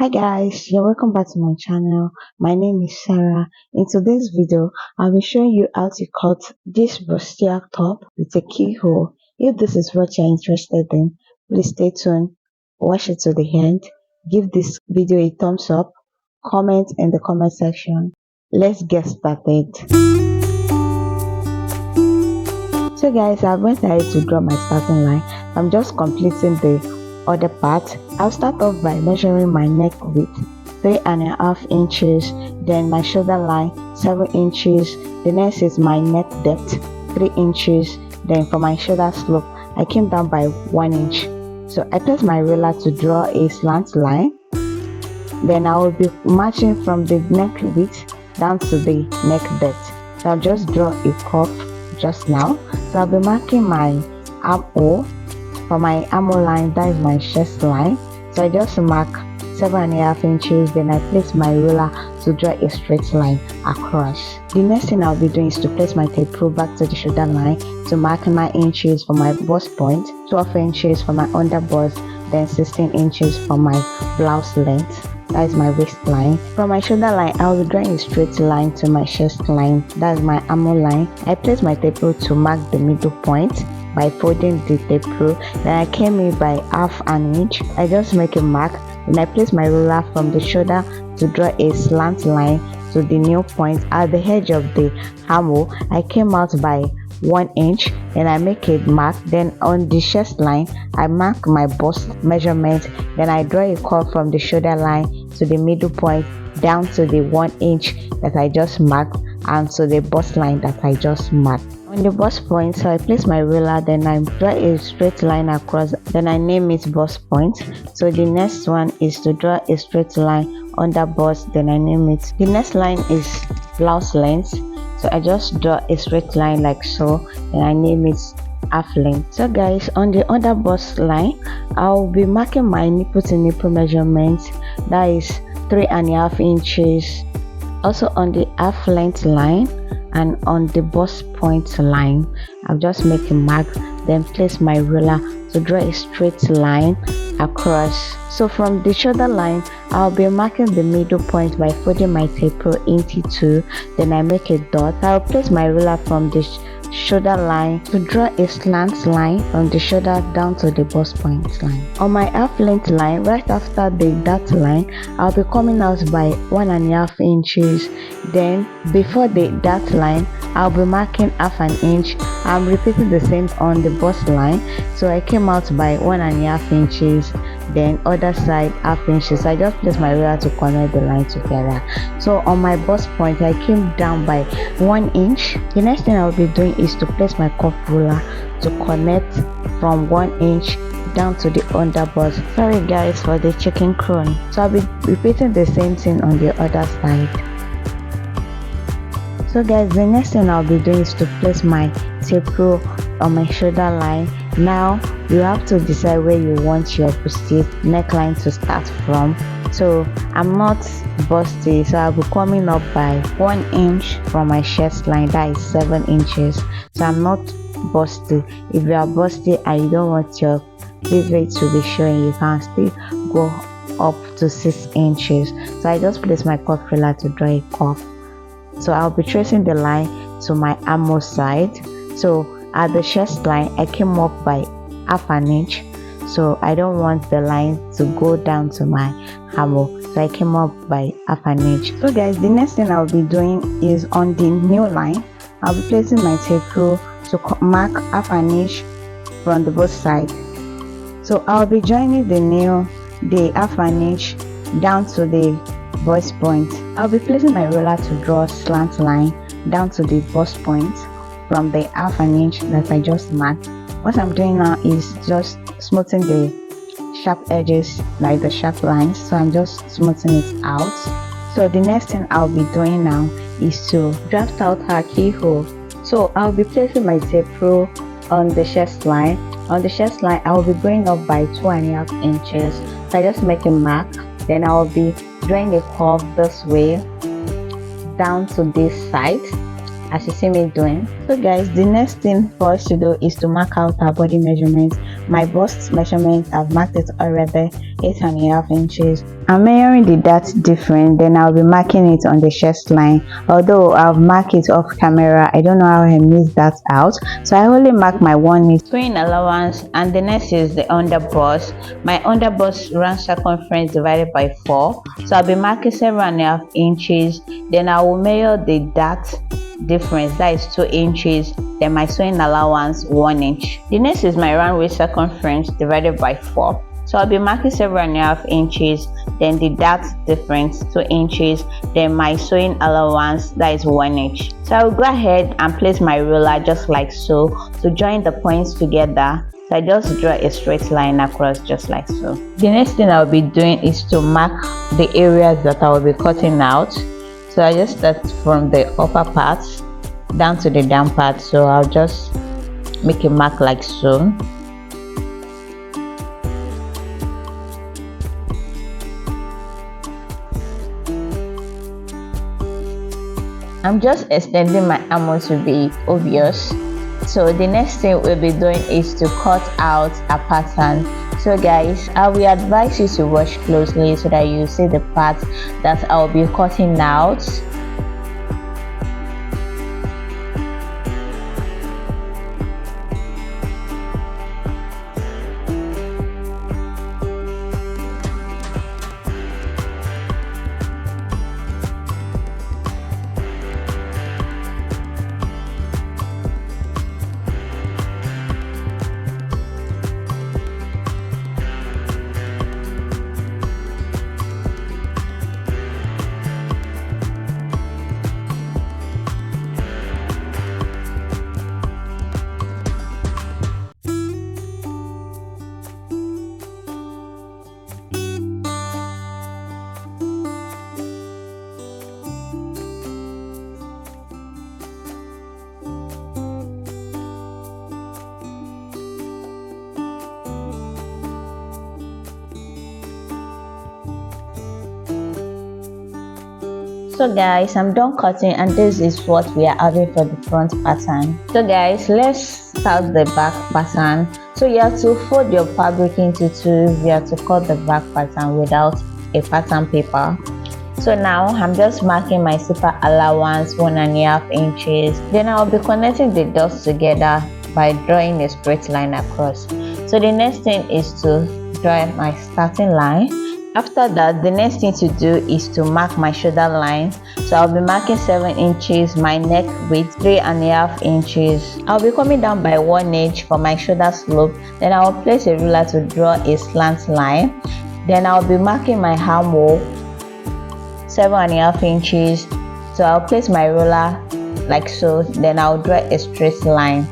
Hi guys, you're welcome back to my channel. My name is Sarah. In today's video, I'll be showing you how to cut this Bustier top with a keyhole. If this is what you're interested in, please stay tuned, watch it to the end, give this video a thumbs up, comment in the comment section. Let's get started. So guys, I went ahead to draw my starting line. I'm just completing the other part. I'll start off by measuring my neck width 3.5 inches, then my shoulder line 7 inches. The next is my neck depth 3 inches. Then for my shoulder slope, I came down by 1 inch. So I placed my ruler to draw a slant line. Then I will be matching from the neck width down to the neck depth. So I'll just draw a curve just now. So I'll be marking my armhole. For my armhole line, that is my chest line. So I just mark 7.5 inches. Then I place my ruler to draw a straight line across. The next thing I'll be doing is to place my tape rule back to the shoulder line to mark 9 inches for my bust point, 12 inches for my under bust, then 16 inches for my blouse length. That is my waistline. From my shoulder line, I will be drawing a straight line to my chest line. That is my armhole line. I place my tape rule to mark the middle point by folding the tape rule. Then I came in by half an inch. I just make a mark. Then I place my ruler from the shoulder to draw a slant line to the new point at the edge of the armhole. I came out by 1 inch and I make a mark. Then on the chest line, I mark my bust measurement. Then I draw a curve from the shoulder line to the middle point down to the 1 inch that I just marked and to the bust line that I just marked. On the bust point, so I place my ruler, then I draw a straight line across, then I name it bust point. So the next one is to draw a straight line under bust, then I name it. The next line is blouse length. So I just draw a straight line like so, and I name it half length. So guys, on the under bust line, I'll be marking my nipple to nipple measurement. That is 3.5 inches. Also on the half length line and on the bust point line, I'll just make a mark, then place my ruler to draw a straight line across. So from the shoulder line, I'll be marking the middle point by folding my tape rule into 2. Then I make a dot. I'll place my ruler from the shoulder line to draw a slant line from the shoulder down to the bust point line. On my half length line, right after the dot line, I'll be coming out by 1.5 inches. Then before the dot line, I'll be marking half an inch. I'm repeating the same on the bust line. So I came out by 1.5 inches. Then other side half inches. I just place my ruler to connect the line together. So on my bust point, I came down by 1 inch. The next thing I'll be doing is to place my cuff ruler to connect from 1 inch down to the under bust. Sorry guys for the chicken crone. So I'll be repeating the same thing on the other side. So guys, the next thing I'll be doing is to place my tape rule on my shoulder line. Now you have to decide where you want your bustier neckline to start from. So I'm not busty, so I'll be coming up by 1 inch from my chest line. That is 7 inches. So I'm not busty. If you are busty and you don't want your cleavage to be showing, you can still go up to 6 inches. So I just place my cuff ruler to draw a curve. So I'll be tracing the line to my armhole side. So at the chest line, I came up by half an inch. So I don't want the line to go down to my armhole. So I came up by half an inch. So guys, the next thing I'll be doing is on the new line, I'll be placing my tape rule to mark half an inch from the both sides. So I'll be joining the half an inch down to the bust point. I'll be placing my ruler to draw a slant line down to the bust point from the half an inch that I just marked. What I'm doing now is just smoothing the sharp edges, like the sharp lines. So I'm just smoothing it out. So the next thing I'll be doing now is to draft out her keyhole. So I'll be placing my tape rule on the chest line. On the chest line, I will be going up by 2.5 inches. So I just make a mark. Then I will be drawing a curve this way down to this side, as you see me doing. So guys, the next thing for us to do is to mark out our body measurements my bust measurement, I've marked it already, 8.5 inches. I'm measuring the dart different, then I'll be marking it on the chest line. Although I've marked it off camera, I don't know how I missed that out, so I only mark my 1 inch sewing allowance. And the next is the under bust. My under bust round circumference divided by 4, so I'll be marking 7.5 inches. Then I will measure the dart difference, that is 2 inches, then my sewing allowance 1 inch. The next is my round waist circumference divided by 4, so I'll be marking 7.5 inches, then the dart difference 2 inches, then my sewing allowance, that is 1 inch. So I'll go ahead and place my ruler just like so to join the points together. So I just draw a straight line across just like so. The next thing I'll be doing is to mark the areas that I will be cutting out. So I just start from the upper part down to the down part, so I'll just make a mark like so. I'm just extending my armor to be obvious. So the next thing we'll be doing is to cut out a pattern. So guys, I will advise you to watch closely so that you see the parts that I'll be cutting out. So guys, I'm done cutting, and this is what we are having for the front pattern. So guys, let's start the back pattern. So you have to fold your fabric into two. You have to cut the back pattern without a pattern paper. So now I'm just marking my zipper allowance 1.5 inches. Then I'll be connecting the dots together by drawing a straight line across. So the next thing is to draw my starting line. After that, the next thing to do is to mark my shoulder line. So I'll be marking 7 inches, my neck width 3.5 inches. I'll be coming down by 1 inch for my shoulder slope. Then I'll place a ruler to draw a slant line. Then I'll be marking my armhole 7.5 inches. So I'll place my ruler like so. Then I'll draw a straight line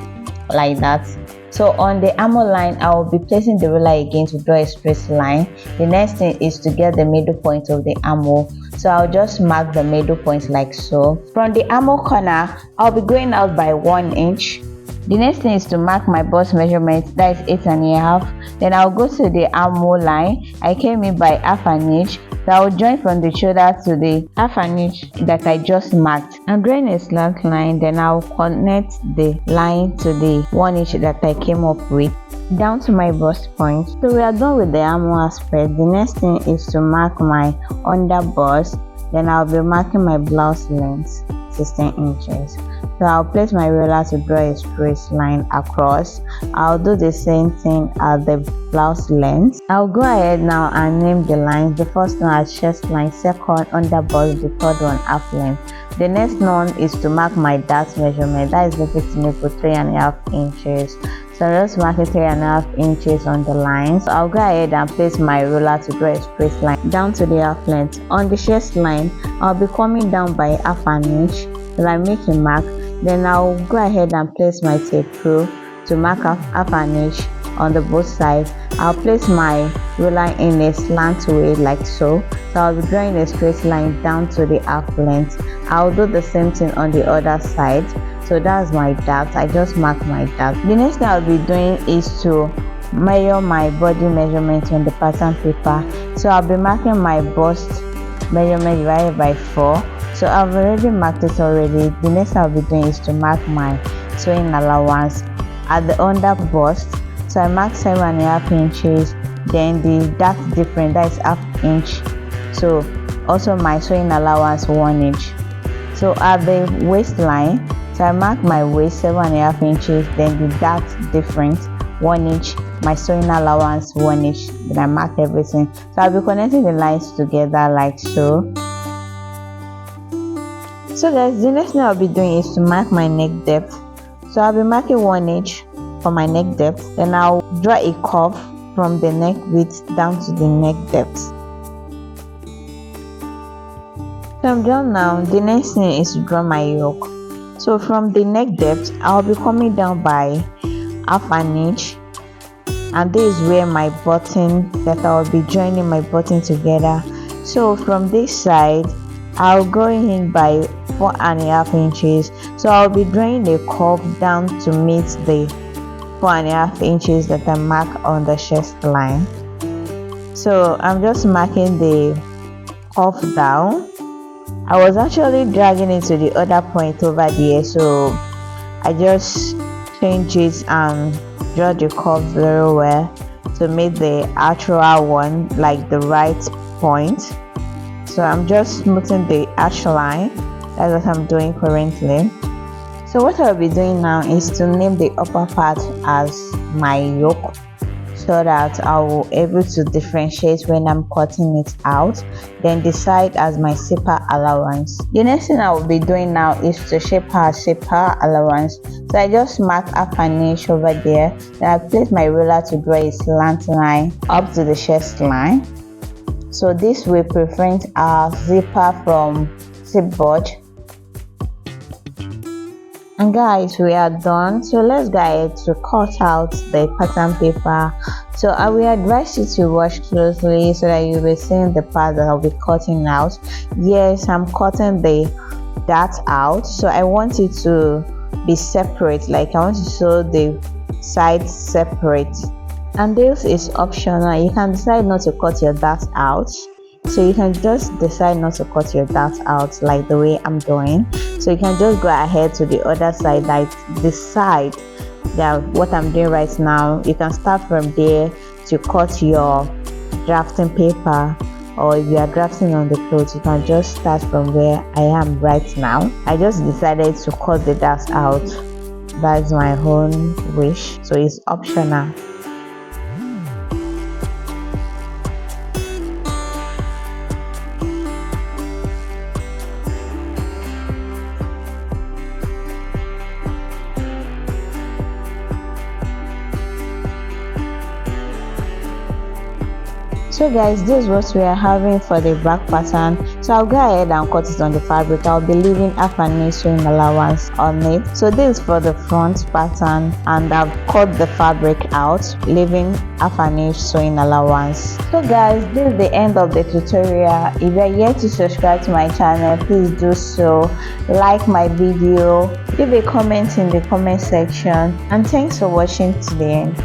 like that. So on the armhole line, I will be placing the ruler again to draw a straight line. The next thing is to get the middle point of the armhole. So I'll just mark the middle point like so. From the armhole corner, I'll be going out by 1 inch. The next thing is to mark my bust measurement, that is 8.5. Then I'll go to the armhole line. I came in by 1/2 inch. So I will join from the shoulder to the 1/2 inch that I just marked. I'm drawing a slant line, then I'll connect the line to the 1 inch that I came up with down to my bust point. So we are done with the armhole aspect. The next thing is to mark my under bust. Then I'll be marking my blouse length 16 inches. So I'll place my ruler to draw a straight line across. I'll do the same thing at the blouse length. I'll go ahead now and name the lines. The first one as chest line, second under bust, the third one half length. The next one is to mark my dart measurement, that is the 3.5 inches. So I'm just marking 3.5 inches on the line. So I'll go ahead and place my ruler to draw a straight line down to the half length. On the chest line, I'll be coming down by 1/2 inch. Then I make a mark. Then I'll go ahead and place my tape rule to mark 1/2 inch on the both sides. I'll place my ruler in a slant way like so. So I'll be drawing a straight line down to the half length. I'll do the same thing on the other side. So that's my dart. I just mark my dart. The next thing I'll be doing is to measure my body measurement on the pattern paper. So I'll be marking my bust measurement divided by 4. So I've already marked it already. The next I'll be doing is to mark my sewing allowance at the under bust. So I mark 7.5 inches, then the dart difference, that is half inch. So also my sewing allowance 1 inch. So at the waistline, so I mark my waist 7.5 inches, then the dart difference 1 inch, my sewing allowance 1 inch, then I mark everything. So I'll be connecting the lines together like so. So guys, the next thing I'll be doing is to mark my neck depth. So I'll be marking 1 inch for my neck depth, then I'll draw a curve from the neck width down to the neck depth. So I'm done now. The next thing is to draw my yoke. So from the neck depth, I'll be coming down by half an inch, and this is where my button, that I'll be joining my button together. So from this side, I'll go in by 4.5 inches. So I'll be drawing a curve down to meet the 4.5 inches that I mark on the chest line. So I'm just marking the curve down. I was actually dragging it to the other point over there, so I just change it and draw the curve very well to make the actual one like the right point. So I'm just smoothing the arch line. That's what I'm doing currently. So what I'll be doing now is to name the upper part as my yoke, so that I will be able to differentiate when I'm cutting it out, then the side as my zipper allowance. The next thing I will be doing now is to shape our zipper allowance. So I just mark half an inch over there, then I place my ruler to draw a slant line up to the chest line. So this will prevent our zipper from zip budge. And guys, we are done. So let's go ahead to cut out the pattern paper. So I will advise you to watch closely so that you'll be seeing the part that I'll be cutting out. Yes, I'm cutting the dart out, so I want it to be separate, like I want to sew the sides separate. And this is optional. You can decide not to cut your dart out, so you can just decide not to cut your dart out like the way I'm doing. So you can just go ahead to the other side, like the side that what I'm doing right now. You can start from there to cut your drafting paper, or if you are drafting on the clothes, you can just start from where I am right now. I just decided to cut the dart out. That's my own wish, so it's optional. So guys, this is what we are having for the back pattern. So I'll go ahead and cut it on the fabric. I'll be leaving half an inch sewing allowance on it. So this is for the front pattern, and I've cut the fabric out, leaving half an inch sewing allowance. So guys, this is the end of the tutorial. If you are yet to subscribe to my channel, please do so. Like my video, leave a comment in the comment section, and thanks for watching to the end.